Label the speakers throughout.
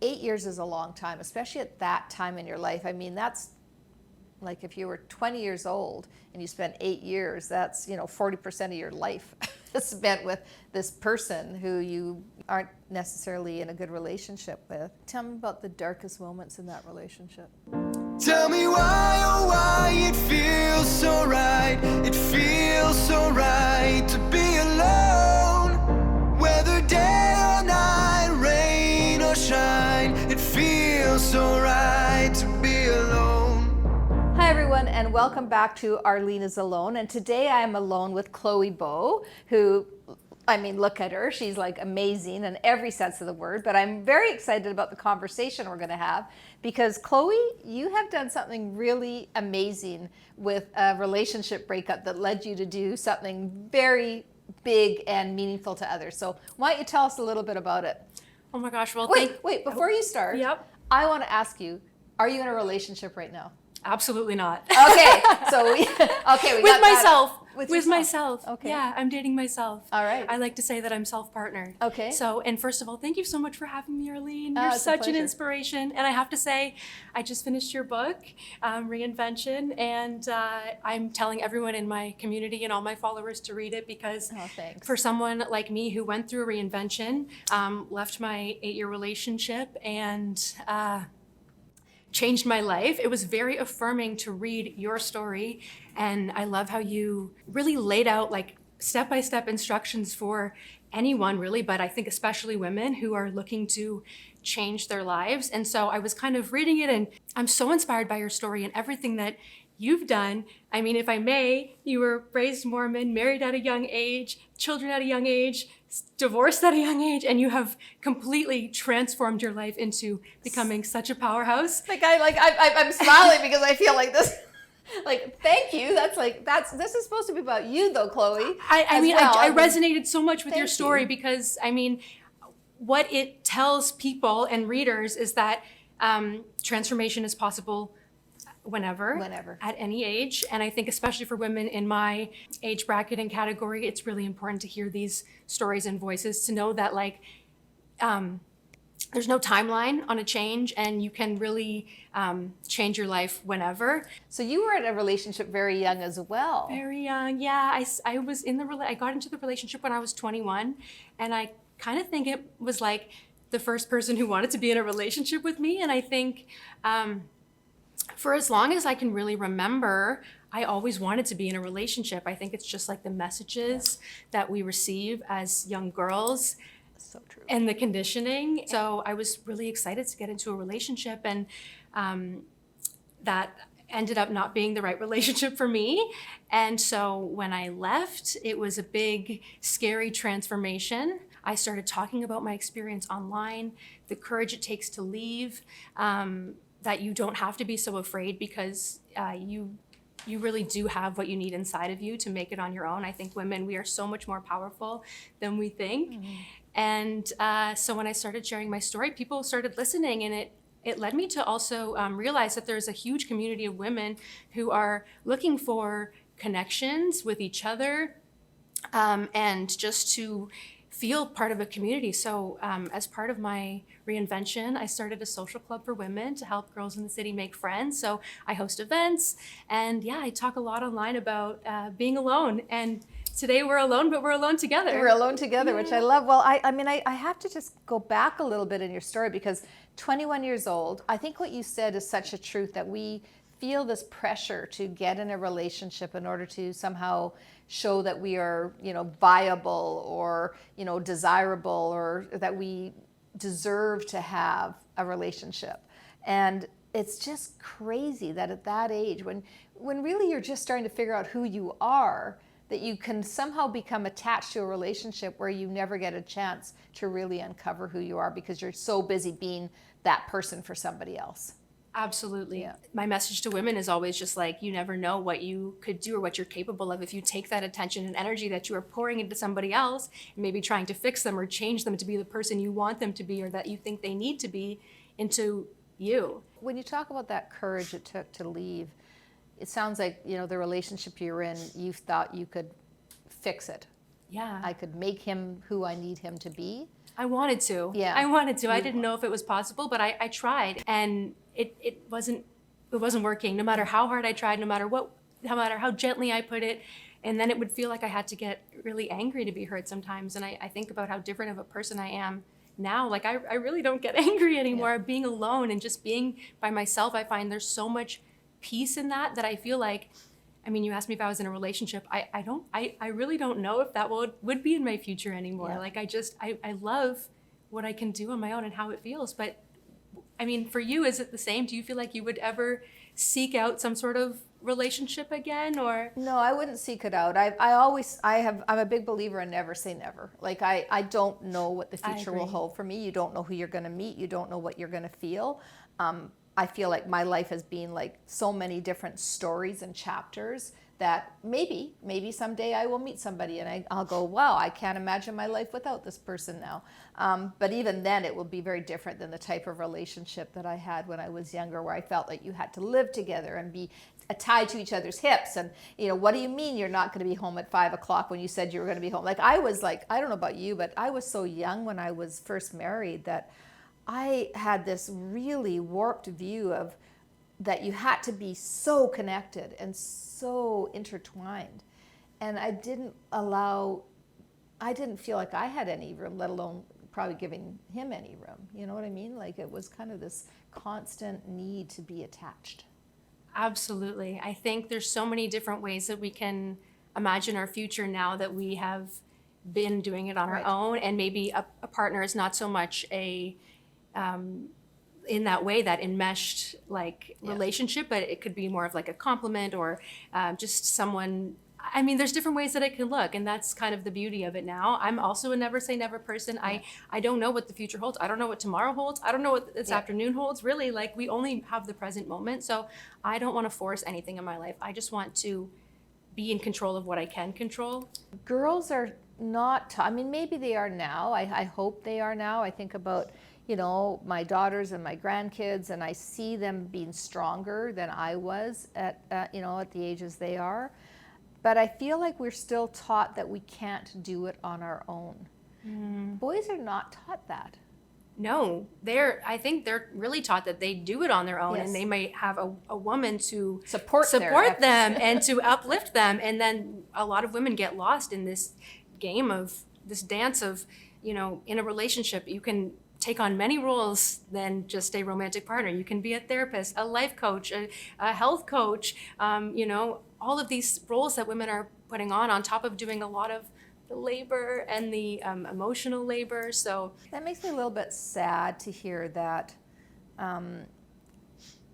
Speaker 1: 8 years is a long time, especially at that time in your life. I mean, that's like if you were 20 years old and you spent 8 years, that's, 40% of your life spent with this person who you aren't necessarily in a good relationship with. Tell me about the darkest moments in that relationship.
Speaker 2: Tell me why, oh why it feels so right. It feels so right to be alone. Whether day or night, rain or shine, it feels so right to be alone.
Speaker 1: Hi everyone, and welcome back to Arlene Is Alone. And today I am alone with Chloe Bow, who, look at her. She's like amazing in every sense of the word, but I'm very excited about the conversation we're going to have because Chloe, you have done something really amazing with a relationship breakup that led you to do something very big and meaningful to others. So why don't you tell us a little bit about it?
Speaker 3: Oh my gosh, well,
Speaker 1: Wait, before you start,
Speaker 3: Yep.
Speaker 1: I want to ask you, are you in a relationship right now?
Speaker 3: Absolutely not.
Speaker 1: Okay, we
Speaker 3: with
Speaker 1: got
Speaker 3: myself.
Speaker 1: that.
Speaker 3: With myself.
Speaker 1: Okay.
Speaker 3: Yeah, I'm dating myself.
Speaker 1: All right.
Speaker 3: I like to say that I'm self-partnered.
Speaker 1: Okay.
Speaker 3: So, and first of all, thank you so much for having me, Arlene.
Speaker 1: Oh,
Speaker 3: You're
Speaker 1: it's a
Speaker 3: such an
Speaker 1: pleasure.
Speaker 3: inspiration. And I have to say, I just finished your book, Reinvention, and I'm telling everyone in my community and all my followers to read it because
Speaker 1: thanks.
Speaker 3: for someone like me who went through a reinvention, left my 8-year relationship and changed my life. It was very affirming to read your story, and I love how you really laid out like step-by-step instructions for anyone really, but I think especially women who are looking to change their lives. And so I was kind of reading it, and I'm so inspired by your story and everything that you've done. I mean, if I may, you were raised Mormon, married at a young age, children at a young age, divorced at a young age, and you have completely transformed your life into becoming such a powerhouse.
Speaker 1: I'm smiling because I feel like this. Like, thank you. This is supposed to be about you, though, Chloe.
Speaker 3: I resonated so much with your story
Speaker 1: you.
Speaker 3: because what it tells people and readers is that transformation is possible whenever, at any age. And I think especially for women in my age bracket and category, it's really important to hear these stories and voices to know that there's no timeline on a change and you can really change your life whenever.
Speaker 1: So you were in a relationship very young as well.
Speaker 3: Very young, yeah. I was I got into the relationship when I was 21, and I kind of think it was like the first person who wanted to be in a relationship with me. And I think for as long as I can really remember, I always wanted to be in a relationship. I think it's just like the messages that we receive as young girls.
Speaker 1: So true.
Speaker 3: And the conditioning. So I was really excited to get into a relationship, and that ended up not being the right relationship for me. And so when I left, it was a big, scary transformation. I started talking about my experience online, the courage it takes to leave, that you don't have to be so afraid because you really do have what you need inside of you to make it on your own. I think women, we are so much more powerful than we think. Mm-hmm. And so when I started sharing my story, people started listening, and it led me to also realize that there's a huge community of women who are looking for connections with each other and just to feel part of a community. So as part of my reinvention, I started a social club for women to help girls in the city make friends. So I host events, and I talk a lot online about being alone. And today we're alone, but we're alone together.
Speaker 1: We're alone together, which I love. Well, I have to just go back a little bit in your story because 21 years old, I think what you said is such a truth that we feel this pressure to get in a relationship in order to somehow show that we are, viable or, desirable, or that we deserve to have a relationship. And it's just crazy that at that age, when really you're just starting to figure out who you are, that you can somehow become attached to a relationship where you never get a chance to really uncover who you are because you're so busy being that person for somebody else.
Speaker 3: Absolutely.
Speaker 1: Yeah.
Speaker 3: My message to women is always just like, you never know what you could do or what you're capable of if you take that attention and energy that you are pouring into somebody else and maybe trying to fix them or change them to be the person you want them to be or that you think they need to be into you.
Speaker 1: When you talk about that courage it took to leave, it sounds like, the relationship you're in, you thought you could fix it.
Speaker 3: Yeah.
Speaker 1: I could make him who I need him to be.
Speaker 3: I wanted to.
Speaker 1: Yeah.
Speaker 3: I wanted to. I didn't know if it was possible, but I tried, and it wasn't working. No matter how hard I tried, no matter how gently I put it, and then it would feel like I had to get really angry to be heard sometimes. And I think about how different of a person I am now. Like I really don't get angry anymore. Being alone and just being by myself, I find there's so much peace in that I feel like. I mean, you asked me if I was in a relationship. I really don't know if that would be in my future anymore.
Speaker 1: Yeah.
Speaker 3: Like I love what I can do on my own and how it feels. But I mean, for you, is it the same? Do you feel like you would ever seek out some sort of relationship again, or?
Speaker 1: No, I wouldn't seek it out. I'm a big believer in never say never. Like I don't know what the future will
Speaker 3: agree.
Speaker 1: hold for me. You don't know who you're going to meet. You don't know what you're going to feel. I feel like my life has been like so many different stories and chapters that maybe someday I will meet somebody and I'll go, wow, I can't imagine my life without this person now. But even then it will be very different than the type of relationship that I had when I was younger, where I felt like you had to live together and be tied to each other's hips. And, what do you mean you're not going to be home at 5 o'clock when you said you were going to be home? Like I was like, I don't know about you, but I was so young when I was first married that I had this really warped view of that you had to be so connected and so intertwined. And I didn't feel like I had any room, let alone probably giving him any room. You know what I mean? Like it was kind of this constant need to be attached.
Speaker 3: Absolutely. I think there's so many different ways that we can imagine our future now that we have been doing it on our
Speaker 1: Right.
Speaker 3: own, and maybe a partner is not so much in that way, that enmeshed relationship, but it could be more of like a compliment or just someone. I mean, there's different ways that it can look, and that's kind of the beauty of it now. I'm also a never say never person. I don't know what the future holds. I don't know what tomorrow holds. I don't know what this afternoon holds. Really, like we only have the present moment. So I don't want to force anything in my life. I just want to be in control of what I can control.
Speaker 1: Girls are not, I mean, maybe they are now. I hope they are now. I think about, my daughters and my grandkids, and I see them being stronger than I was at the ages they are. But I feel like we're still taught that we can't do it on our own. Boys are not taught that.
Speaker 3: No, I think they're really taught that they do it on their own,
Speaker 1: Yes.
Speaker 3: and they might have a woman to
Speaker 1: Support their
Speaker 3: them and to uplift them. And then a lot of women get lost in this game of this dance of, in a relationship, you can take on many roles than just a romantic partner. You can be a therapist, a life coach, a health coach, all of these roles that women are putting on top of doing a lot of the labor and the emotional labor. So
Speaker 1: That makes me a little bit sad to hear that,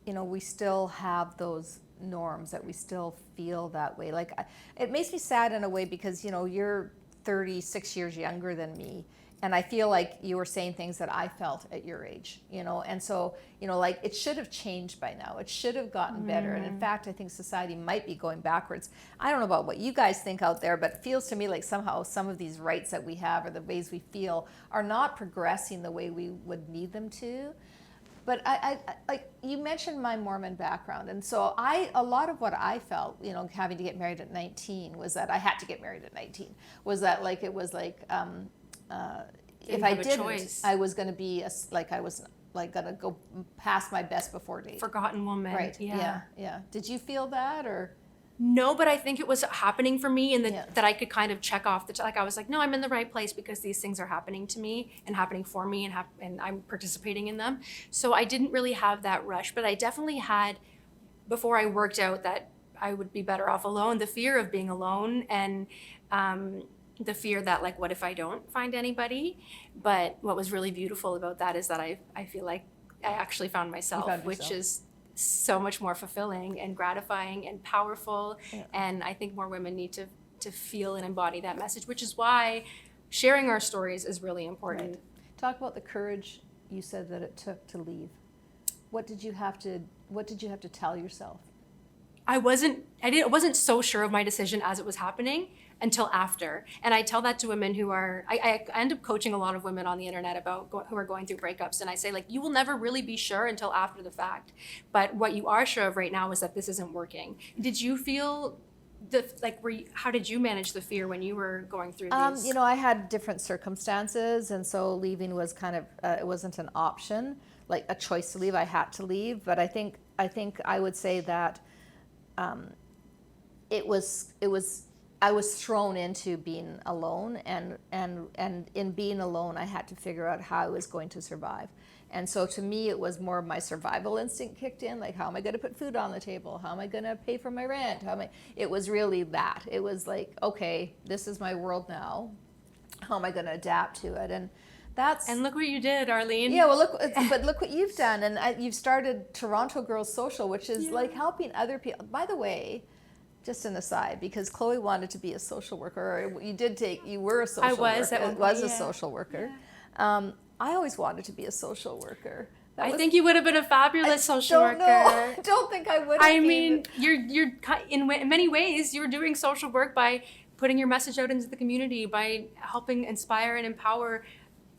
Speaker 1: we still have those norms, that we still feel that way. Like, it makes me sad in a way because, you're 36 years younger than me. And I feel like you were saying things that I felt at your age, and so, like it should have changed by now. It should have gotten better. And in fact, I think society might be going backwards. I don't know about what you guys think out there, but it feels to me like somehow some of these rights that we have or the ways we feel are not progressing the way we would need them to. But I like you mentioned my Mormon background, and so a lot of what I felt, having to get married at 19 was that I had to get married at 19. Was that like it was like if I
Speaker 3: have a
Speaker 1: didn't,
Speaker 3: choice.
Speaker 1: I was going to be I was like going to go past my best before date.
Speaker 3: forgotten woman.
Speaker 1: Right. Yeah. Did you feel that or?
Speaker 3: No, but I think it was happening for me, and
Speaker 1: Yeah.
Speaker 3: that I could kind of check off like I was like, no, I'm in the right place because these things are happening to me and happening for me, and I'm participating in them. So I didn't really have that rush, but I definitely had, before I worked out that I would be better off alone, the fear of being alone, and the fear that like, what if I don't find anybody? But what was really beautiful about that is that I feel like I actually found myself,
Speaker 1: found
Speaker 3: which
Speaker 1: yourself.
Speaker 3: is so much more fulfilling and gratifying and powerful.
Speaker 1: Yeah.
Speaker 3: And I think more women need to feel and embody that message, which is why sharing our stories is really important.
Speaker 1: Right. Talk about the courage you said that it took to leave. What did you have to tell yourself?
Speaker 3: I wasn't so sure of my decision as it was happening until after. And I tell that to women who are, I end up coaching a lot of women on the internet about who are going through breakups. And I say, like, you will never really be sure until after the fact. But what you are sure of right now is that this isn't working. Did you feel how did you manage the fear when you were going through these?
Speaker 1: You know, I had different circumstances, and so leaving was kind of it wasn't an option, like a choice to leave. I had to leave, but I think I would say that it was I was thrown into being alone, and in being alone, I had to figure out how I was going to survive. And so to me, it was more of my survival instinct kicked in, like, how am I going to put food on the table? How am I going to pay for my rent? It was really that. It was like, okay, this is my world now. How am I going to adapt to it?
Speaker 3: And look what you did, Arlene.
Speaker 1: Yeah, well, but look what you've done. And you've started Toronto Girls Social, which is like helping other people. By the way, just an aside, because Chloe wanted to be a social worker. Or you were a social worker.
Speaker 3: I was
Speaker 1: a social worker.
Speaker 3: Yeah.
Speaker 1: I always wanted to be a social worker.
Speaker 3: I think you would have been a fabulous social worker.
Speaker 1: I don't think I would have.
Speaker 3: I mean, you're in many ways, you're doing social work by putting your message out into the community, by helping inspire and empower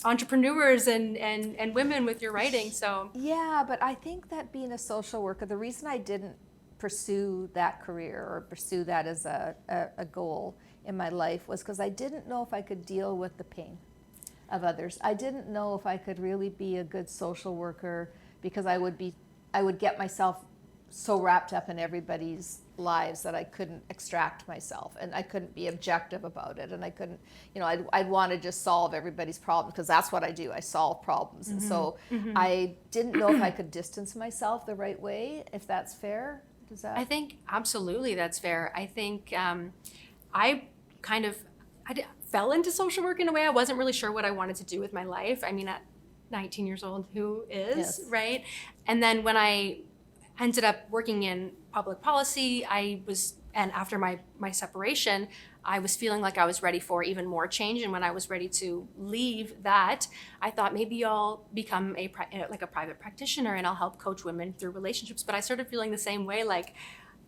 Speaker 3: entrepreneurs and women with your writing. So
Speaker 1: yeah, but I think that being a social worker, the reason I didn't pursue that career or pursue that as a goal in my life was because I didn't know if I could deal with the pain of others. I didn't know if I could really be a good social worker because I would get myself so wrapped up in everybody's lives that I couldn't extract myself, and I couldn't be objective about it, and I couldn't, I'd want to just solve everybody's problem because that's what I do. I solve problems. And so I didn't know if I could distance myself the right way, if that's fair.
Speaker 3: I think absolutely that's fair. I think I fell into social work in a way. I wasn't really sure what I wanted to do with my life. I mean, at 19 years old, who is,
Speaker 1: yes.
Speaker 3: Right? And then when I ended up working in public policy, and after my separation, I was feeling like I was ready for even more change. And when I was ready to leave that, I thought maybe I'll become a private practitioner and I'll help coach women through relationships. But I started feeling the same way. Like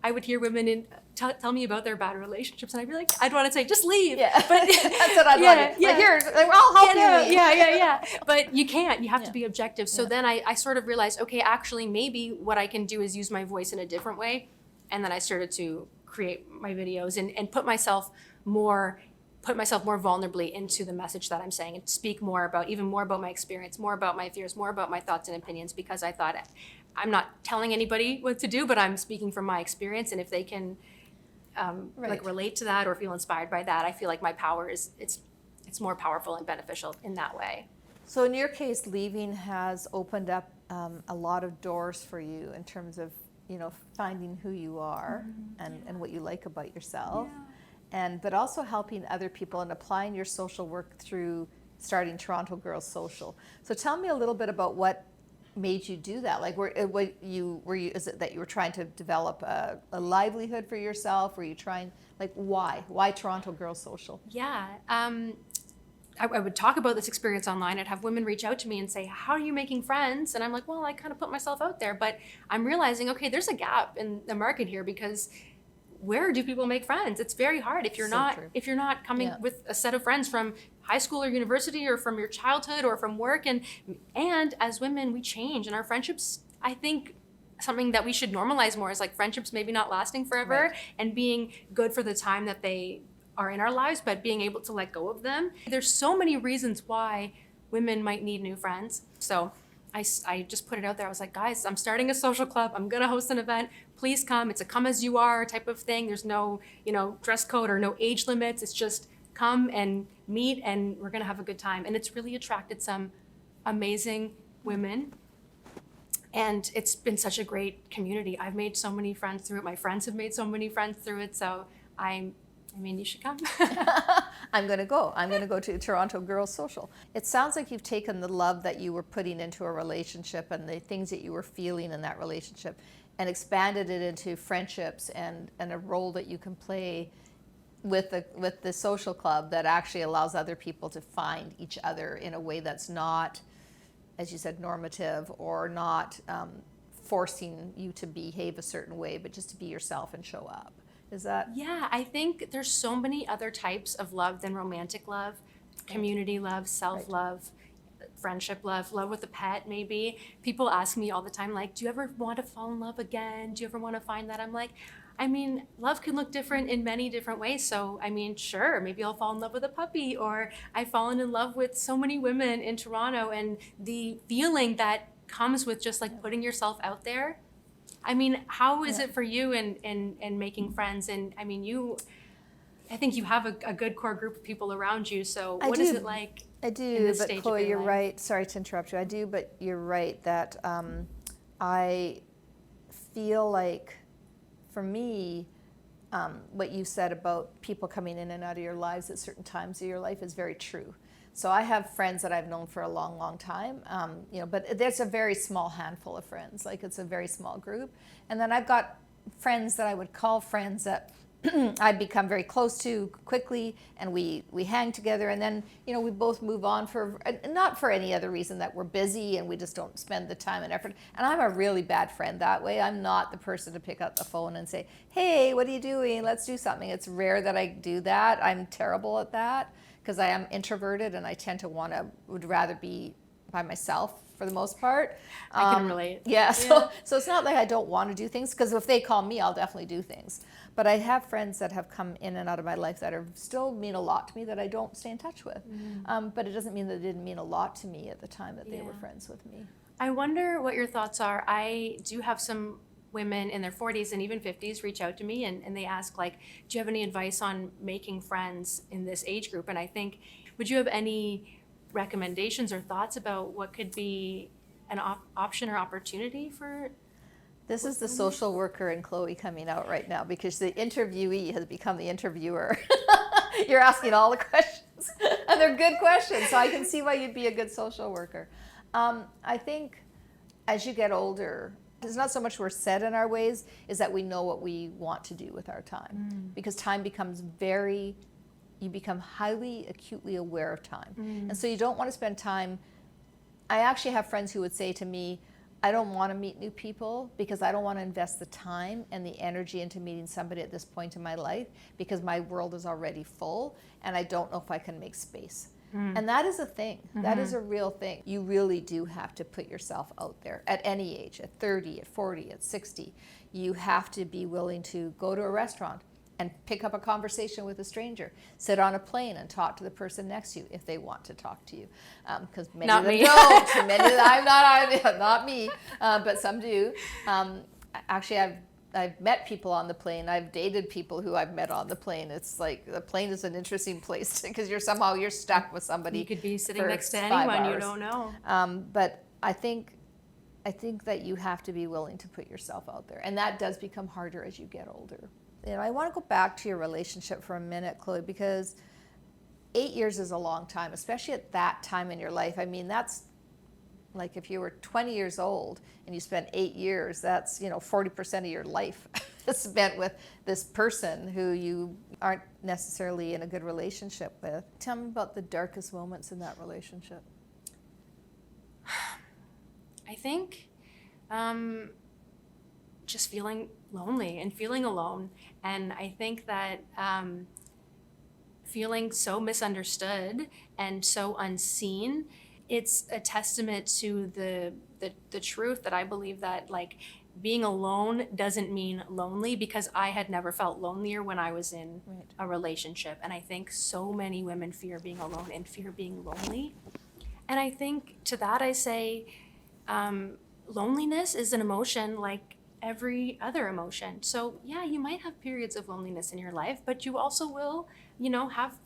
Speaker 3: I would hear women tell me about their bad relationships, and I'd be like, I'd want to say, just leave.
Speaker 1: Yeah,
Speaker 3: but
Speaker 1: that's what I'd want. Yeah, like, here, I'll help you leave.
Speaker 3: Yeah. But you can't. You have to be objective. So then I sort of realized, okay, actually, maybe what I can do is use my voice in a different way. And then I started to create my videos and put myself more vulnerably into the message that I'm saying, and speak more about my experience, more about my fears, more about my thoughts and opinions, because I thought I'm not telling anybody what to do, but I'm speaking from my experience. And if they can relate to that or feel inspired by that, I feel like my power it's more powerful and beneficial in that way.
Speaker 1: So in your case, leaving has opened up a lot of doors for you in terms of, finding who you are and what you like about yourself. Yeah. But also helping other people and applying your social work through starting Toronto Girls Social. So tell me a little bit about what made you do that. Like, is it that you were trying to develop a livelihood for yourself? Were you trying, why Toronto Girls Social?
Speaker 3: Yeah. I would talk about this experience online. I'd have women reach out to me and say, how are you making friends? And I'm like, well, I kind of put myself out there, but I'm realizing, okay, there's a gap in the market here, because where do people make friends? It's very hard if you're not coming with a set of friends from high school or university or from your childhood or from work. And as women, we change, and our friendships, I think something that we should normalize more is like friendships maybe not lasting forever, and being good for the time that they are in our lives, but being able to let go of them. There's so many reasons why women might need new friends. So I just put it out there. I was like, guys, I'm starting a social club. I'm gonna host an event. Please come. It's a come as you are type of thing. There's no, dress code or no age limits. It's just come and meet, and we're gonna have a good time. And it's really attracted some amazing women. And it's been such a great community. I've made so many friends through it. My friends have made so many friends through it. So you should come.
Speaker 1: I'm going to go. I'm going to go to Toronto Girls Social. It sounds like you've taken the love that you were putting into a relationship and the things that you were feeling in that relationship and expanded it into friendships and a role that you can play with the social club that actually allows other people to find each other in a way that's not, as you said, normative, or not forcing you to behave a certain way, but just to be yourself and show up. Is that?
Speaker 3: Yeah, I think there's so many other types of love than romantic love, community love, self-love, friendship love with a pet maybe. People ask me all the time, like, do you ever want to fall in love again? Do you ever want to find that? I'm like, I mean, love can look different in many different ways. So, I mean, sure, maybe I'll fall in love with a puppy, or I've fallen in love with so many women in Toronto, and the feeling that comes with just like putting yourself out there. I mean, how is it for you in making friends? And I mean, I think you have a good core group of people around you. So what is it like?
Speaker 1: I
Speaker 3: in
Speaker 1: do,
Speaker 3: this
Speaker 1: but
Speaker 3: stage of
Speaker 1: Chloe,
Speaker 3: your
Speaker 1: you're
Speaker 3: life?
Speaker 1: right. Sorry to interrupt you. I do, but you're right that I feel like, for me, what you said about people coming in and out of your lives at certain times of your life is very true. So I have friends that I've known for a long, long time, but there's a very small handful of friends. Like, it's a very small group. And then I've got friends that I would call friends that I become very close to quickly, and we hang together, and then we both move on for not for any other reason that we're busy and we just don't spend the time and effort. And I'm a really bad friend that way. I'm not the person to pick up the phone and say, "Hey, what are you doing? Let's do something." It's rare that I do that. I'm terrible at that because I am introverted and I tend to would rather be by myself for the most part.
Speaker 3: I can relate.
Speaker 1: Yeah, so it's not like I don't want to do things, because if they call me, I'll definitely do things. But I have friends that have come in and out of my life that are still mean a lot to me that I don't stay in touch with. But it doesn't mean that they didn't mean a lot to me at the time that they were friends with me.
Speaker 3: I wonder what your thoughts are. I do have some women in their 40s and even 50s reach out to me and they ask, like, do you have any advice on making friends in this age group? And I think, would you have any recommendations or thoughts about what could be an option or opportunity for?
Speaker 1: This is the social worker in Chloe coming out right now, because the interviewee has become the interviewer. You're asking all the questions, and they're good questions, so I can see why you'd be a good social worker. I think as you get older, it's not so much we're set in our ways, is that we know what we want to do with our time. Because time becomes you become highly acutely aware of time. And so you don't want to spend time. I actually have friends who would say to me, I don't want to meet new people because I don't want to invest the time and the energy into meeting somebody at this point in my life, because my world is already full and I don't know if I can make space. And that is a thing. That is a real thing. You really do have to put yourself out there at any age, at 30, at 40, at 60. You have to be willing to go to a restaurant and pick up a conversation with a stranger, sit on a plane and talk to the person next to you if they want to talk to you, because many
Speaker 3: Not
Speaker 1: of them
Speaker 3: me.
Speaker 1: don't. Many of them, not me, but some do. Actually, I've met people on the plane. I've dated people who I've met on the plane. It's like the plane is an interesting place because you're stuck with somebody.
Speaker 3: You could be sitting
Speaker 1: for
Speaker 3: next to
Speaker 1: 5
Speaker 3: anyone you
Speaker 1: hours.
Speaker 3: don't know.
Speaker 1: But I think that you have to be willing to put yourself out there, and that does become harder as you get older. I want to go back to your relationship for a minute, Chloe, because 8 years is a long time, especially at that time in your life. I mean, that's like if you were 20 years old and you spent 8 years, that's 40% of your life spent with this person who you aren't necessarily in a good relationship with. Tell me about the darkest moments in that relationship.
Speaker 3: I think just feeling lonely and feeling alone. And I think that feeling so misunderstood and so unseen, it's a testament to the truth that I believe that, like, being alone doesn't mean lonely, because I had never felt lonelier when I was in a relationship. And I think so many women fear being alone and fear being lonely. And I think to that I say, loneliness is an emotion like every other emotion. So yeah, you might have periods of loneliness in your life, but you also will, have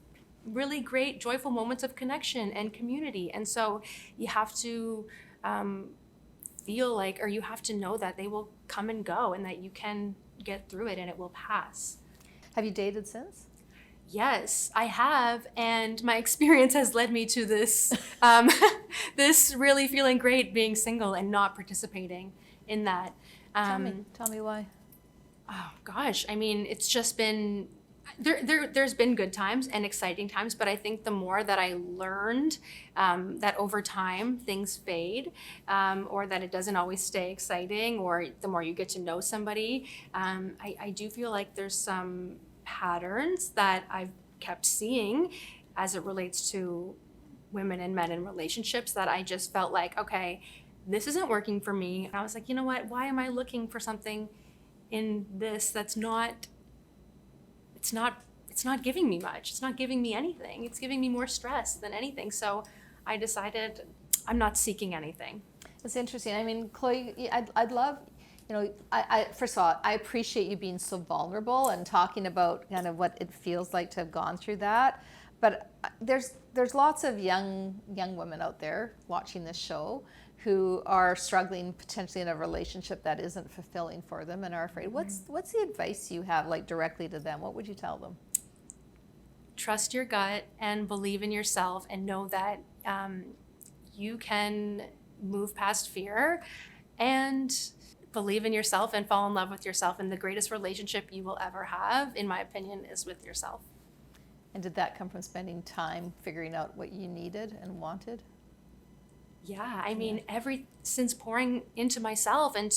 Speaker 3: really great, joyful moments of connection and community. And so you have to feel like, or you have to know that they will come and go and that you can get through it and it will pass.
Speaker 1: Have you dated since?
Speaker 3: Yes, I have, and my experience has led me to this this really feeling great being single and not participating in that.
Speaker 1: Tell me why.
Speaker 3: Oh gosh, I mean, it's just been there's been good times and exciting times, but I think the more that I learned that over time things fade, or that it doesn't always stay exciting, or the more you get to know somebody, I do feel like there's some patterns that I've kept seeing as it relates to women and men in relationships that I just felt like, okay, this isn't working for me. And I was like, you know what, why am I looking for something in this that's not, it's not giving me much. It's not giving me anything. It's giving me more stress than anything. So I decided I'm not seeking anything.
Speaker 1: It's interesting. I mean, Chloe, I'd love, I first of all, I appreciate you being so vulnerable and talking about kind of what it feels like to have gone through that. But there's lots of young women out there watching this show who are struggling potentially in a relationship that isn't fulfilling for them and are afraid. What's the advice you have, like, directly to them? What would you tell them?
Speaker 3: Trust your gut and believe in yourself, and know that you can move past fear, and believe in yourself and fall in love with yourself. And the greatest relationship you will ever have, in my opinion, is with yourself.
Speaker 1: And did that come from spending time figuring out what you needed and wanted?
Speaker 3: Yeah, I mean, since pouring into myself and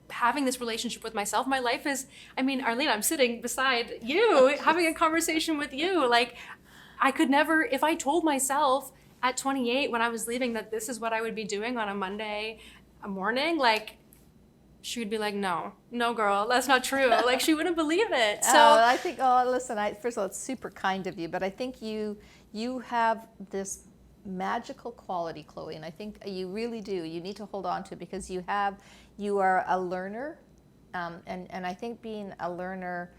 Speaker 3: having this relationship with myself, my life is, I mean, Arlene, I'm sitting beside you, having a conversation with you. Like, I could never, if I told myself at 28 when I was leaving that this is what I would be doing on a Monday morning, like, she would be like, no, girl, that's not true. Like, she wouldn't believe it. So
Speaker 1: I think, listen, first of all, it's super kind of you, but I think you have this magical quality, Chloe, and I think you really do. You need to hold on to it, because you are a learner, and I think being a learner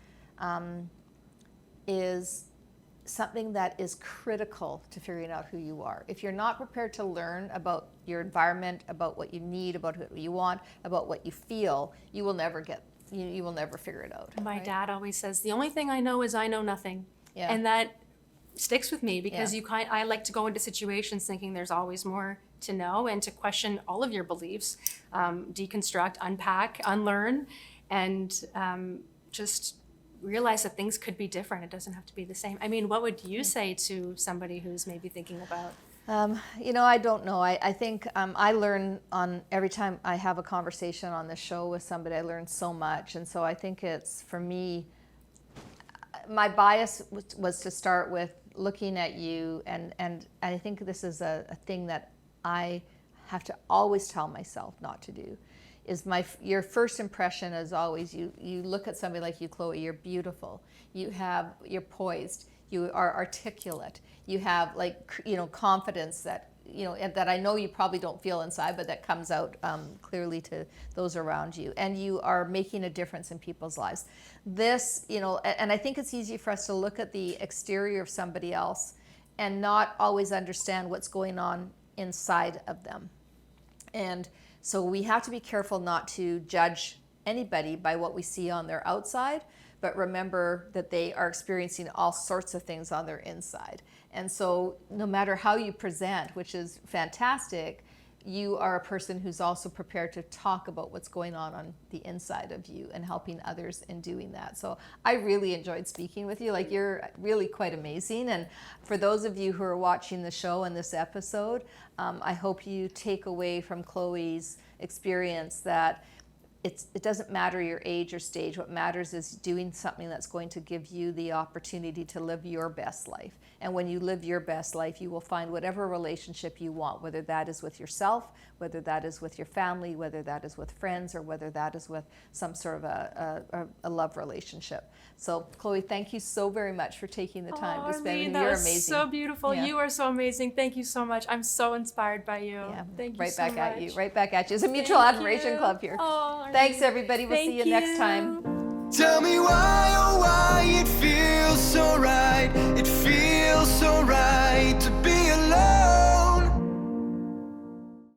Speaker 1: is something that is critical to figuring out who you are. If you're not prepared to learn about your environment, about what you need, about what you want, about what you feel, you will never figure it out.
Speaker 3: my
Speaker 1: right?
Speaker 3: dad always says, the only thing I know is I know nothing.
Speaker 1: Yeah.
Speaker 3: And that sticks with me, because
Speaker 1: Yeah.
Speaker 3: I like to go into situations thinking there's always more to know, and to question all of your beliefs, deconstruct, unpack, unlearn, and just realize that things could be different. It doesn't have to be the same. I mean, what would you say to somebody who's maybe thinking about?
Speaker 1: I don't know. I think I learn on every time I have a conversation on the show with somebody. I learn so much, and so I think it's, for me, my bias was to start with looking at you, and I think this is a thing that I have to always tell myself not to do. Is your first impression is always, you look at somebody like you, Chloe, you're beautiful, you're poised, you are articulate, you have, like, confidence that, that I know you probably don't feel inside, but that comes out clearly to those around you, and you are making a difference in people's lives. This, and I think it's easy for us to look at the exterior of somebody else and not always understand what's going on inside of them. And so we have to be careful not to judge anybody by what we see on their outside, but remember that they are experiencing all sorts of things on their inside. And so no matter how you present, which is fantastic, you are a person who's also prepared to talk about what's going on the inside of you, and helping others in doing that. So I really enjoyed speaking with you. Like, you're really quite amazing. And for those of you who are watching the show and this episode, I hope you take away from Chloe's experience that it doesn't matter your age or stage. What matters is doing something that's going to give you the opportunity to live your best life. And when you live your best life, you will find whatever relationship you want, whether that is with yourself, whether that is with your family, whether that is with friends, or whether that is with some sort of a love relationship. So, Chloe, thank you so very much for taking the time to spend with me.
Speaker 3: That
Speaker 1: You're
Speaker 3: was
Speaker 1: amazing.
Speaker 3: so beautiful.
Speaker 1: Yeah.
Speaker 3: You are so amazing. Thank you so much. I'm so inspired by you.
Speaker 1: Yeah,
Speaker 3: Thank you
Speaker 1: right
Speaker 3: so
Speaker 1: back
Speaker 3: much.
Speaker 1: at you. Right back at you. It's a mutual
Speaker 3: Thank
Speaker 1: admiration
Speaker 3: you.
Speaker 1: club here.
Speaker 3: Oh,
Speaker 1: Thanks,
Speaker 3: Arlene.
Speaker 1: everybody. We'll see you next time.
Speaker 2: Tell me why, oh why it feels so right. It feels so right